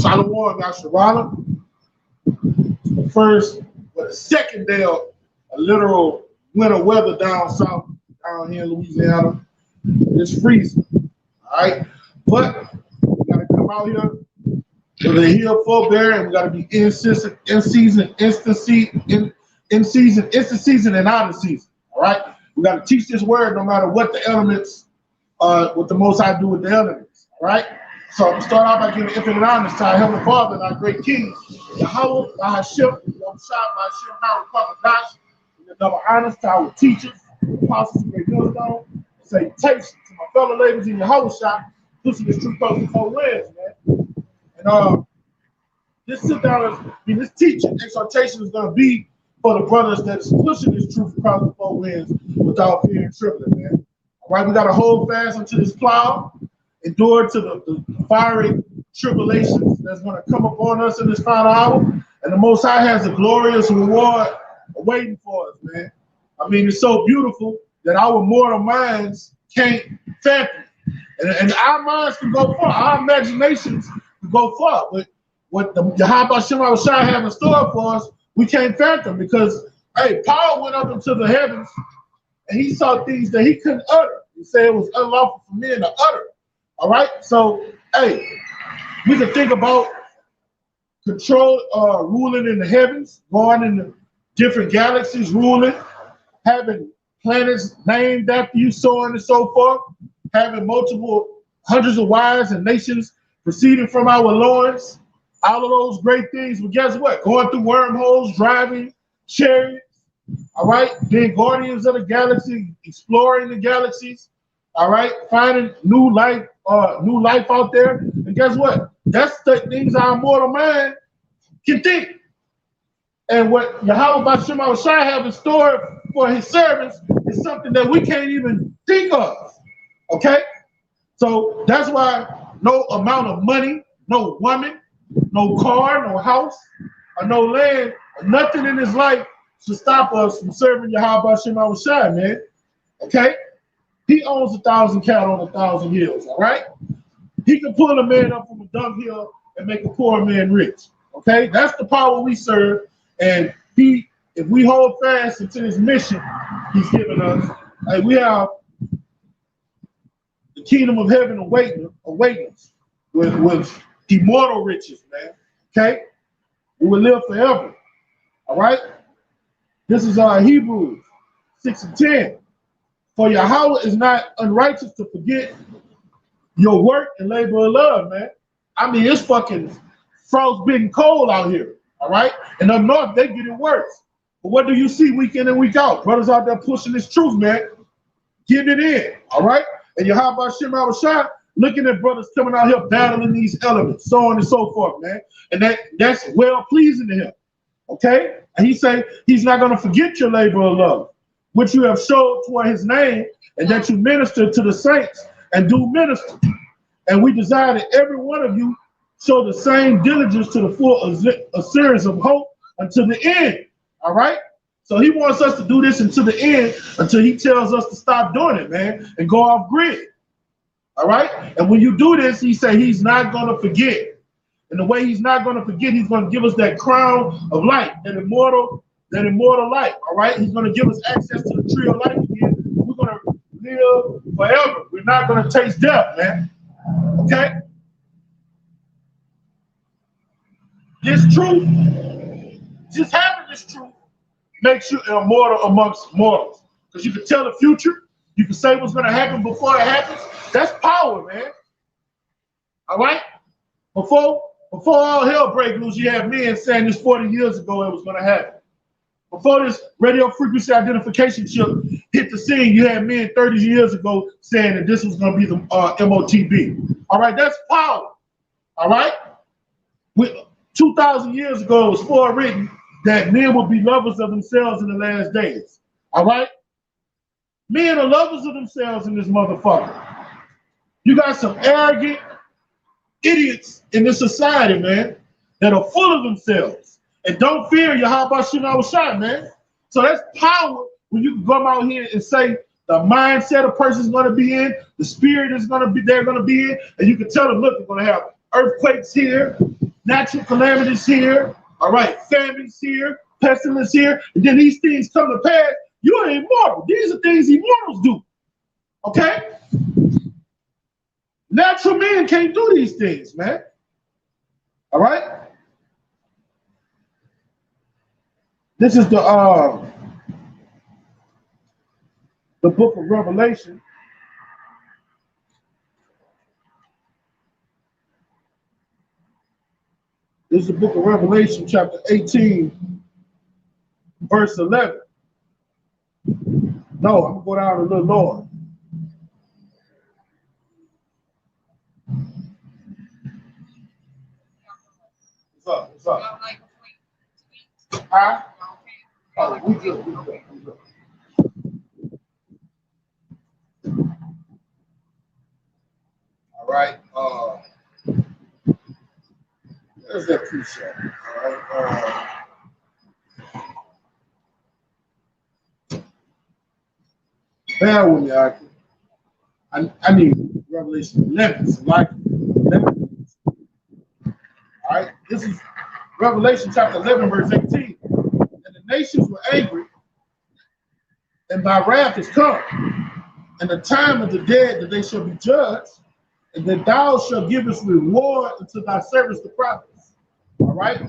Shalom, Yasharala. The first, but the second day of a literal winter weather down south, down here in Louisiana. It's freezing. All right. But we gotta come out here with a hill forbearing. We gotta be in season, instant season, and out of season. All right. We gotta teach this word no matter what the elements, what the Most High do with the elements. All right. So I'm gonna start off by giving infinite honors to our Heavenly Father and our great King, Yahweh, Bahashim, Bahashim, Howard, Papa Dash, and double honors to our teachers, apostles, and great millstone. Salutations to my fellow ladies in Yahweh shop, pushing this truth over 4 wins, man. And this sit down, this teaching exhortation is gonna be for the brothers that's pushing this truth across the 4 winds without fear and trembling, man. All right, we gotta hold fast unto this plow. Endure to the fiery tribulations that's going to come upon us in this final hour. And the Most High has a glorious reward waiting for us, man. I mean, it's so beautiful that our mortal minds can't fathom. And our minds can go far. Our imaginations can go far. But what the Yahweh Shema Shai have in store for us, we can't fathom because, hey, Paul went up into the heavens and he saw things that he couldn't utter. He said it was unlawful for men to utter. All right, so hey, we can think about control, ruling in the heavens, going in the different galaxies, ruling, having planets named after you, so on and so forth, having multiple hundreds of wives and nations proceeding from our loins, all of those great things. But guess what? Going through wormholes, driving chariots, all right, being guardians of the galaxy, exploring the galaxies, all right, finding new life out there. And guess what? That's the things our mortal mind can think. And what Yahweh Bashim Shai have in store for his servants is something that we can't even think of. Okay? So that's why no amount of money, no woman, no car, no house, or no land, or nothing in this life should stop us from serving Yahweh Bashim Shai, man. Okay? He owns 1,000 cattle on 1,000 hills, all right? He can pull a man up from a dunghill and make a poor man rich, okay? That's the power we serve, and if we hold fast into this mission he's given us, we have the kingdom of heaven awaiting us with immortal riches, man, okay? We will live forever, all right? This is Hebrews 6:10. For Yahweh is not unrighteous to forget your work and labor of love, man. I mean, it's fucking frostbitten cold out here, all right? And up north, they get it worse. But what do you see week in and week out? Brothers out there pushing this truth, man. Getting it in, all right? And Yahweh Shema Shai looking at brothers coming out here battling these elements, so on and so forth, man. And that's well pleasing to him, okay? And he say he's not going to forget your labor of love, which you have showed toward his name, and that you minister to the saints and do minister. And we desire that every one of you show the same diligence to the full assurance of hope until the end. All right? So he wants us to do this until the end, until he tells us to stop doing it, man, and go off grid. All right? And when you do this, he say he's not going to forget. And the way he's not going to forget, he's going to give us that crown of light, that immortal life, all right? He's going to give us access to the tree of life again. We're going to live forever. We're not going to taste death, man, okay? This truth, just having this truth makes you immortal amongst mortals, because you can tell the future. You can say what's going to happen before it happens. That's power, man, all right? Before all hell break loose, you have men saying this 40 years ago it was going to happen. Before this radio frequency identification chip hit the scene, you had men 30 years ago saying that this was going to be the MOTB. All right, that's power. All right? 2,000 years ago, it was forewritten that men will be lovers of themselves in the last days. All right? Men are lovers of themselves in this motherfucker. You got some arrogant idiots in this society, man, that are full of themselves and don't fear Yahweh Shema Shai, man. So that's power when you can come out here and say the mindset a person's going to be in, the spirit is going to be they're going to be in, and you can tell them, look, we're going to have earthquakes here, natural calamities here, all right, famines here, pestilence here, and then these things come to pass. You are immortal. These are things immortals do. Okay? Natural men can't do these things, man. All right? This is the book of Revelation. This is the book of Revelation, chapter 18, verse 11. No, I'm going to go down a little lower. What's up? What's up? Huh? Oh, we good. We good. We good. All right. There's that precept. All right. Bear with me, I need Revelation 11. So like 11. All right. This is Revelation chapter 11, verse 18. And the nations were angry, and thy wrath is come, and the time of the dead that they shall be judged, and that thou shalt give us reward unto thy servants the prophets. All right?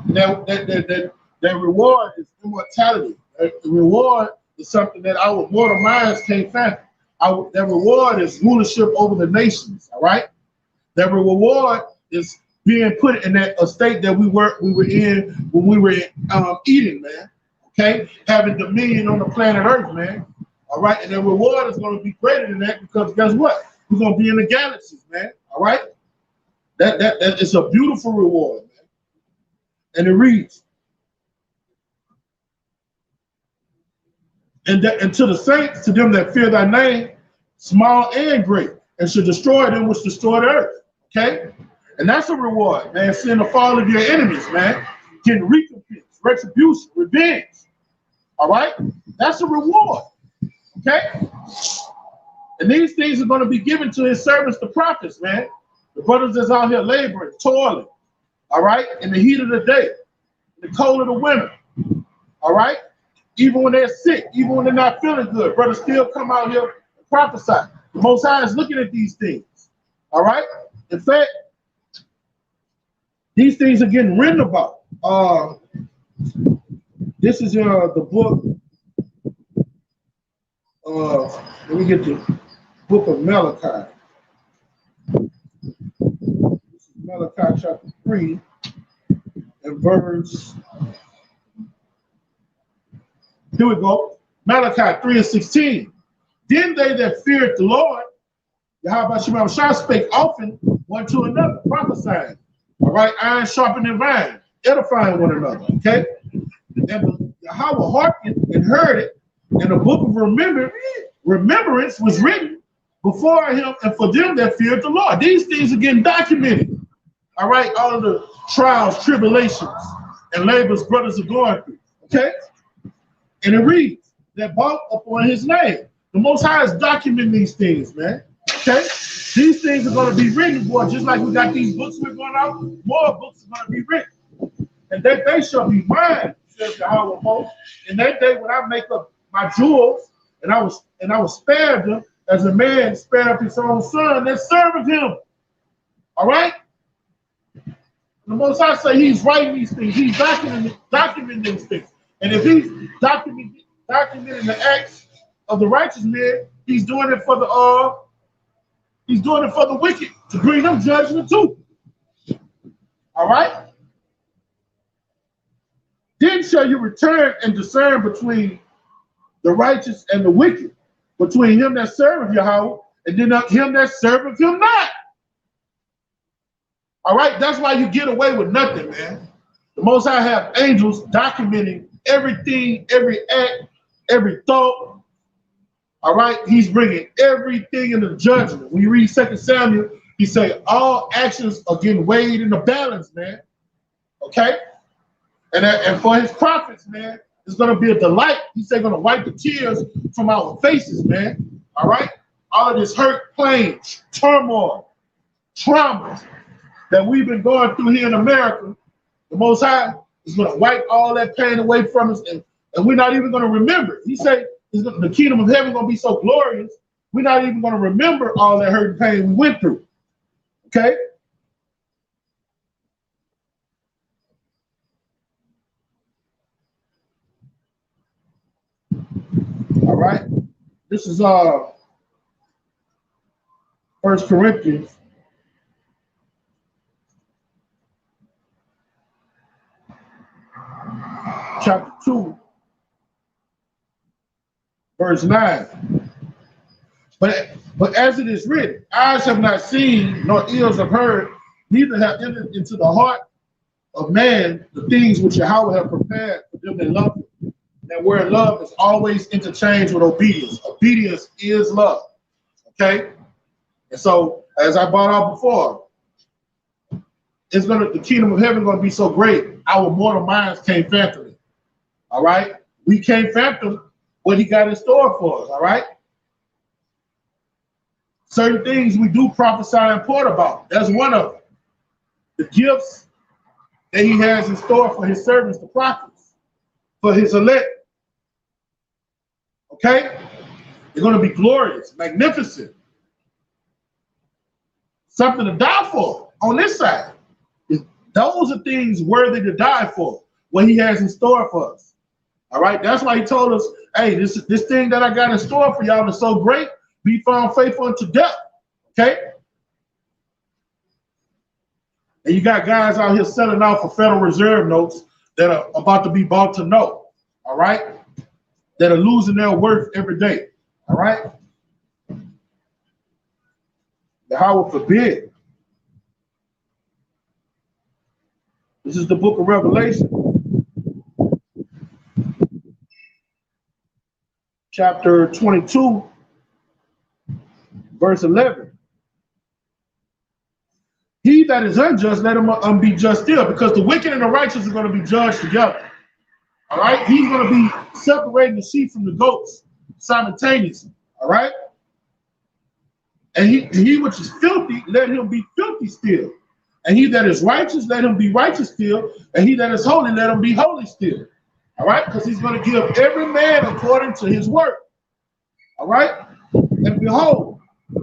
That reward is immortality. The reward is something that our mortal minds can't fathom. That reward is rulership over the nations. All right? That reward is being put in that state that we were in when we were Eden, man. Okay? Having dominion on the planet Earth, man. All right? And the reward is going to be greater than that because guess what? We're going to be in the galaxies, man. All right? That is a beautiful reward, man. And it reads, and to the saints, to them that fear thy name, small and great, and should destroy them which destroy the earth. Okay? And that's a reward, man. Seeing the fall of your enemies, man. Getting recompense, retribution, revenge. All right? That's a reward. Okay? And these things are going to be given to his servants, the prophets, man. The brothers that's out here laboring, toiling. All right? In the heat of the day, in the cold of the winter. All right? Even when they're sick, even when they're not feeling good, brothers still come out here and prophesy. The Most High is looking at these things. All right? In fact, these things are getting written about. This is the book. Let me get the book of Malachi. This is Malachi chapter 3 and verse. Here we go. Malachi 3 and 16. Then they that feared the Lord, Yahweh Shema Shah, spake often one to another, prophesying. All right, iron sharpening iron, edifying one another. Okay, and Yahweh hearkened and heard it, and the book of remembrance was written before him and for them that feared the Lord. These things are getting documented. All right, all of the trials, tribulations, and labors brothers are going through. Okay, and it reads that bought upon his name. The Most High is documenting these things, man. Okay. These things are going to be written, boy, just like we got these books we're going out, more books are going to be written. And that day shall be mine, says Yahweh Most. In that day when I make up my jewels, and I was spared them as a man spared up his own son that served him. All right? The Most High say he's writing these things, he's documenting these things. And if he's documenting the acts of the righteous man, he's doing it for the wicked, to bring them judgment too. All right? Then shall you return and discern between the righteous and the wicked, between him that serveth Yahweh and then him that serveth him not. All right? That's why you get away with nothing, man. The Most High have angels documenting everything, every act, every thought. All right, he's bringing everything into judgment. When you read 2 Samuel, he say all actions are getting weighed in the balance, man. Okay, and for his prophets, man, It's going to be a delight. He said going to wipe the tears from our faces, man. All right? All of this hurt, pain, turmoil, trauma that we've been going through here in America, the Most High is going to wipe all that pain away from us, and we're not even going to remember it. He said the kingdom of heaven is going to be so glorious, we're not even going to remember all that hurt and pain we went through. Okay? All right? This is 1 Corinthians chapter 2, verse 9. But as it is written, eyes have not seen, nor ears have heard, neither have entered into the heart of man the things which Yahweh have prepared for them that love him. That word love is always interchanged with obedience. Obedience is love. Okay? And so, as I brought out before, the kingdom of heaven is going to be so great, our mortal minds can't fathom it. All right? We can't fathom what he got in store for us. All right? Certain things we do prophesy and report about. That's one of them. The gifts that he has in store for his servants, the prophets, for his elect. Okay? They're going to be glorious, magnificent. Something to die for on this side. Those are things worthy to die for, what he has in store for us. All right? That's why he told us, hey, this thing that I got in store for y'all is so great, be found faithful unto death. Okay? And you got guys out here selling out for Federal Reserve notes that are about to be bought to know. All right? That are losing their worth every day. All right? Yahweh forbid. This is the book of Revelation. Chapter 22, verse 11. He that is unjust, let him be just still, because the wicked and the righteous are going to be judged together. All right? He's going to be separating the sheep from the goats simultaneously. All right? And he which is filthy, let him be filthy still. And he that is righteous, let him be righteous still. And he that is holy, let him be holy still. All right? Because he's going to give every man according to his work. All right? And behold,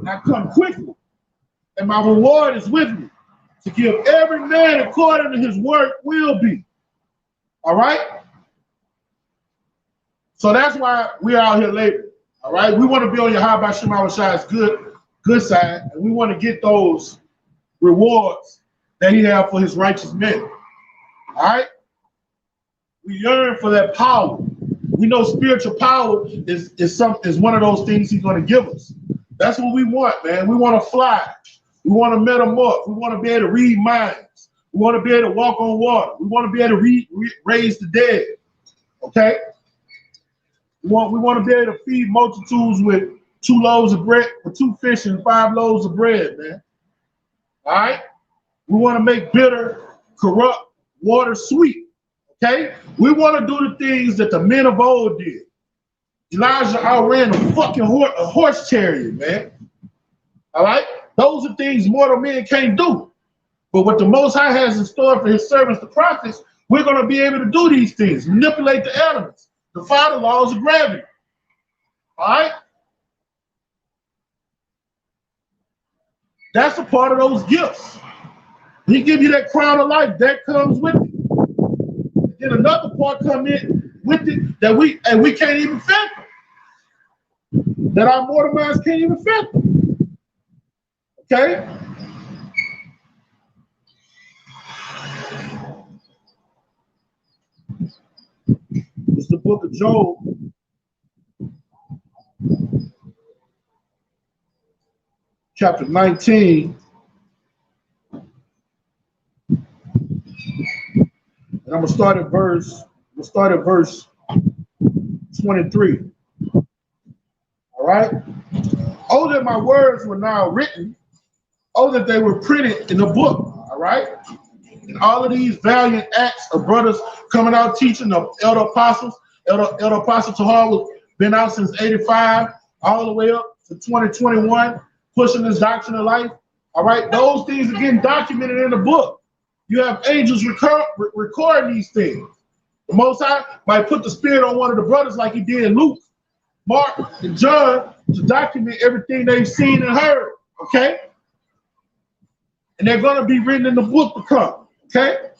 I come quickly, and my reward is with me, to give every man according to his work will be. All right? So that's why we're out here laboring. All right? We want to be on Yahweh Shem Shai's good side, and we want to get those rewards that he has for his righteous men. All right? We yearn for that power. We know spiritual power is one of those things he's going to give us. That's what we want, man. We want to fly. We want to metamorph. We want to be able to read minds. We want to be able to walk on water. We want to be able to raise the dead. Okay? We want to be able to feed multitudes with 2 loaves of bread, with 2 fish and 5 loaves of bread, man. All right? We want to make bitter, corrupt water sweet. Okay? We want to do the things that the men of old did. Elijah outran a fucking horse chariot, man. All right? Those are things mortal men can't do. But what the Most High has in store for his servants, the prophets, we're going to be able to do these things, manipulate the elements, defy the laws of gravity. All right? That's a part of those gifts. He give you that crown of life, that comes with it. Then another part come in with it that we can't even fathom. That our mortal minds can't even fathom. Okay? It's the book of Job. Chapter 19. And I'm gonna start at verse 23. All right. Oh, that my words were now written. Oh, that they were printed in a book. All right. And all of these valiant acts of brothers coming out teaching, of elder apostles, Elder Apostle Tahar was been out since 85, all the way up to 2021, pushing this doctrine of life. All right, those things are getting documented in the book. You have angels recording these things. The Most High might put the spirit on one of the brothers like he did Luke, Mark, and John to document everything they've seen and heard, okay? And they're going to be written in the book to come, okay?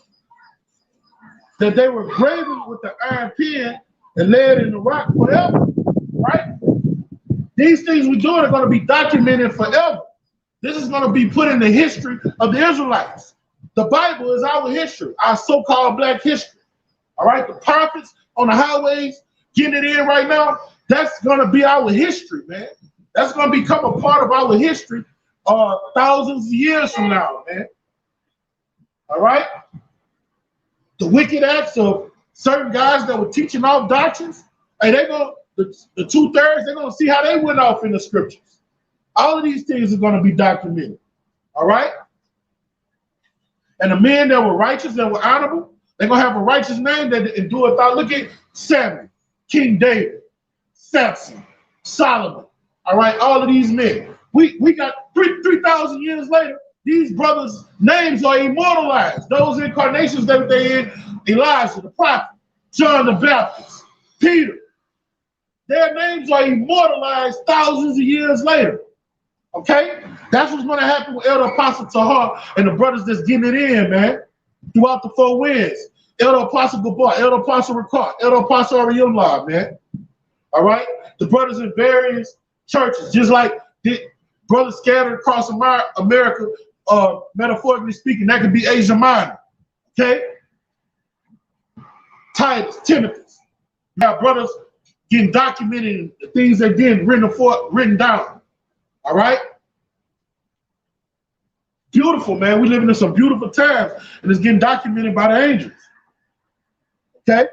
That they were graven with the iron pen and laid in the rock forever, right? These things we're doing are going to be documented forever. This is going to be put in the history of the Israelites. The Bible is our history, our so-called black history. All right, the prophets on the highways getting it in right now, that's going to be our history, man. That's going to become a part of our history thousands of years from now, man. All right? The wicked acts of certain guys that were teaching off doctrines, and they're going to, the 2/3, they're going to see how they went off in the scriptures. All of these things are going to be documented. All right? And the men that were righteous, that were honorable, they're going to have a righteous name that endure without. Look at Samuel, King David, Samson, Solomon. All right, all of these men. We got 3,000 years later, these brothers' names are immortalized. Those incarnations that they in, Elijah, the prophet, John the Baptist, Peter. Their names are immortalized thousands of years later. Okay? That's what's going to happen with Elder Apostle Tahar and the brothers that's getting it in, man. Throughout the 4 winds. Elder Apostle Gabar, Elder Apostle Ricard, Elder Apostle Ariel, man. All right? The brothers in various churches, just like the brothers scattered across America, metaphorically speaking, that could be Asia Minor. Okay? Titus, Timothy. Now, brothers getting documented, the things they did, written down. All right? Beautiful, man. We living in some beautiful times, and it's getting documented by the angels. Okay?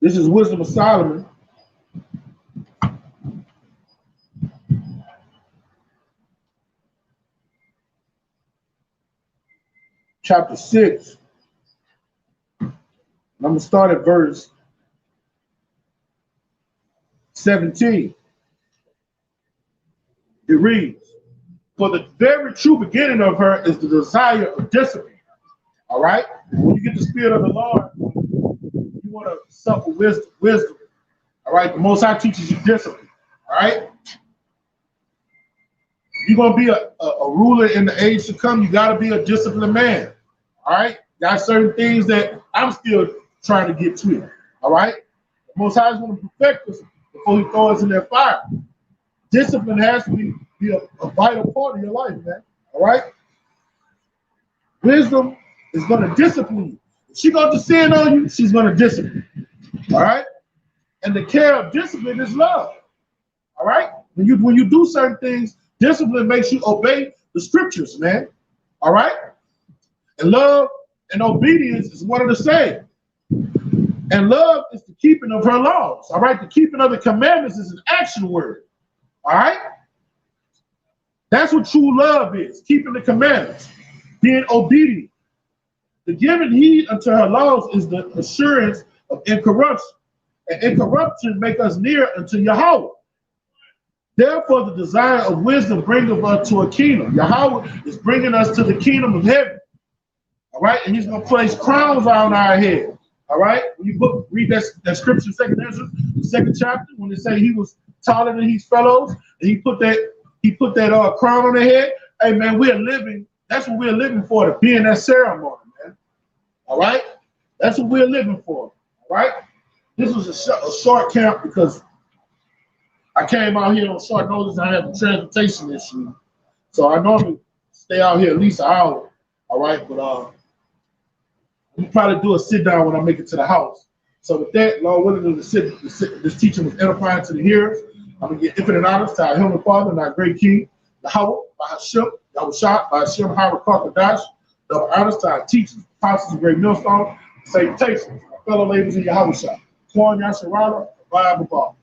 This is Wisdom of Solomon. Chapter 6. I'm going to start at verse 17. It reads, for the very true beginning of her is the desire of discipline. All right? When you get the spirit of the Lord, you want to suffer wisdom. All right? The Most High teaches you discipline. All right? You're going to be a ruler in the age to come. You got to be a disciplined man. All right? Got certain things that I'm still trying to get to. All right? The Most High is going to perfect us before he throws us in that fire. Discipline has to be a vital part of your life, man. All right? Wisdom is going to discipline you. If she's going to descend on you, she's going to discipline you. All right? And the care of discipline is love. All right? When you do certain things, discipline makes you obey the scriptures, man. All right? And love and obedience is one of the same. And love is the keeping of her laws. All right? The keeping of the commandments is an action word. All right? That's what true love is, keeping the commandments, being obedient. The giving heed unto her laws is the assurance of incorruption. And incorruption make us near unto Yahweh. Therefore, the desire of wisdom bringeth us to a kingdom. Yahweh is bringing us to the kingdom of heaven. All right? And he's going to place crowns on our head. All right? When you read that scripture, 2 Ezra, the 2nd chapter, when they say he was taller than his fellows, and he put that crown on their head. Hey, man, we're living. That's what we're living for, to be in that ceremony, man. All right? That's what we're living for. All right? This was a short camp because I came out here on short notice. I had a transportation issue. So I normally stay out here at least an hour. All right? But we'll probably do a sit down when I make it to the house. So with that, Lord willing, this teaching was edifying to the hearers. I'm going to give infinite honors to our Heavenly Father and our great King, Yahweh, by Hashem, Yahushua, by Hashem, Hara Kakadash. Double honors to our teachers, apostles of Great Millstone, salutations, my fellow ladies in Yahushua. Kwan Yasharala, Bye Baba.